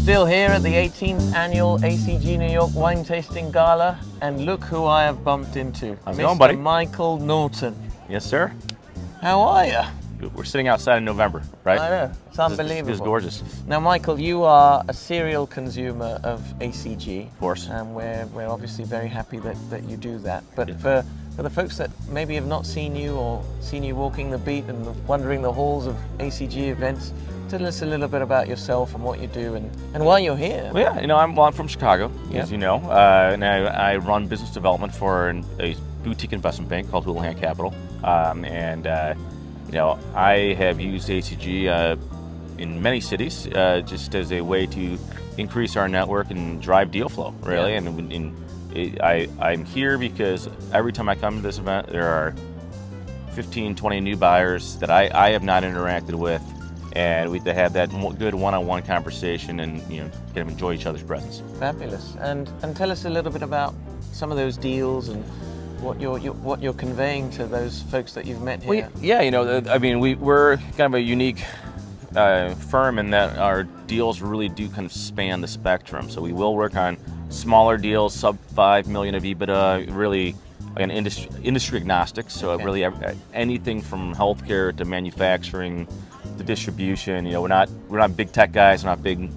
still here at the 18th annual ACG New York Wine Tasting Gala, and look who I have bumped into. How's it going, buddy? Michael Norton. Yes, sir. How are you? We're sitting outside in November, right? I know, it's unbelievable. It's gorgeous. Now, Michael, you are a serial consumer of ACG. Of course. And we're obviously very happy that you do that. But Yeah. for the folks that maybe have not seen you or seen you walking the beat and wandering the halls of ACG events, tell us a little bit about yourself and what you do and why you're here. Well, yeah, I'm from Chicago, Yep. as you know, and I run business development for a boutique investment bank called Houlihan Capital, I have used ACG in many cities just as a way to increase our network and drive deal flow, really. Yeah. I'm here because every time I come to this event, there are 15, 20 new buyers that I have not interacted with, and we have that good one-on-one conversation and kind of enjoy each other's presence. Fabulous. And tell us a little bit about some of those deals and what you're conveying to those folks that you've met here. We're kind of a unique firm in that our deals really do kind of span the spectrum. So we will work on smaller deals, sub 5 million of EBITDA, really an industry agnostic. So Okay. really anything from healthcare to manufacturing to distribution. We're not big tech guys, we're not big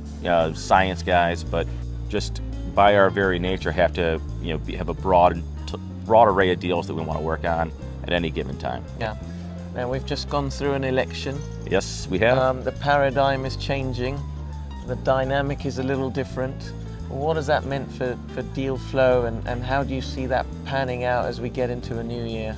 science guys, but just by our very nature have to have a broad array of deals that we want to work on at any given time. Yeah. Now, we've just gone through an election. Yes, we have. The paradigm is changing. The dynamic is a little different. What has that meant for deal flow, and how do you see that panning out as we get into a new year?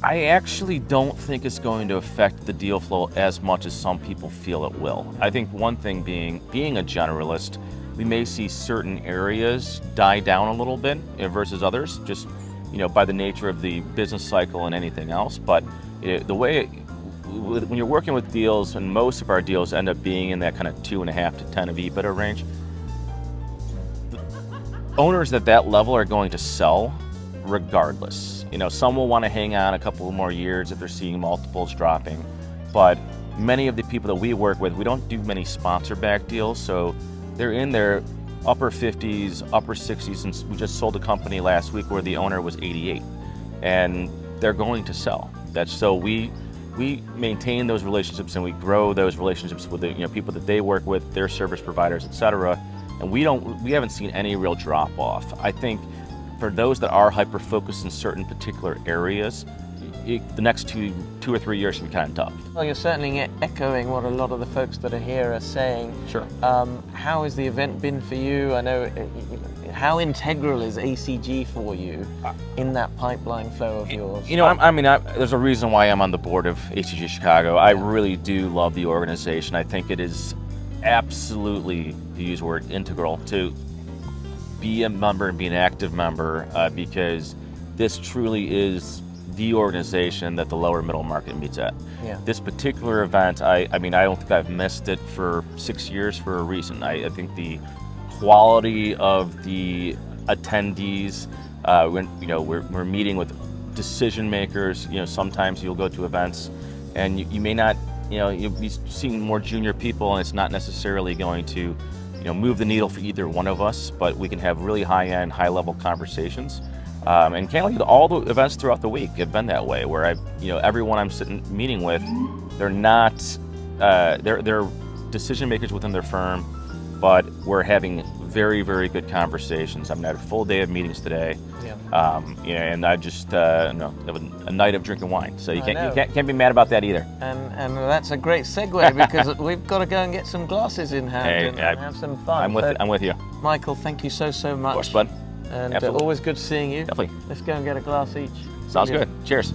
I actually don't think it's going to affect the deal flow as much as some people feel it will. I think one thing being a generalist, we may see certain areas die down a little bit versus others, just by the nature of the business cycle and anything else. But the way when you're working with deals, and most of our deals end up being in that kind of 2.5 to 10 of EBITDA range, the owners at that level are going to sell regardless. Some will want to hang on a couple more years if they're seeing multiples dropping, but many of the people that we work with, we don't do many sponsor-backed deals, so they're in their upper 50s, upper 60s, and we just sold a company last week where the owner was 88, and they're going to sell. So we maintain those relationships and we grow those relationships with the people that they work with, their service providers, etc. And we haven't seen any real drop off. I think for those that are hyper focused in certain particular areas, the next two or 3 years can be kind of tough. Well, you're certainly echoing what a lot of the folks that are here are saying. Sure. How has the event been for you? I know, how integral is ACG for you in that pipeline flow of yours? There's a reason why I'm on the board of ACG Chicago. I really do love the organization. I think it is absolutely, to use the word, integral to be a member and be an active member because this truly is the organization that the lower middle market meets at. Yeah. This particular event, I don't think I've missed it for 6 years for a reason. I think the quality of the attendees, we're meeting with decision makers. Sometimes you'll go to events and you may not, you'll be seeing more junior people, and it's not necessarily going to move the needle for either one of us, but we can have really high-end, high-level conversations. And candidly, all the events throughout the week have been that way, where everyone I'm meeting with, they're not, they're decision makers within their firm, but we're having very, very good conversations. I had a full day of meetings today. Yeah. And I just have a night of drinking wine, so you can't be mad about that either. And that's a great segue because we've got to go and get some glasses in hand and have some fun. I'm with you. Michael, thank you so much. Of course, bud. And Absolutely. always good seeing you. Definitely. Let's go and get a glass each. Sounds good. Cheers.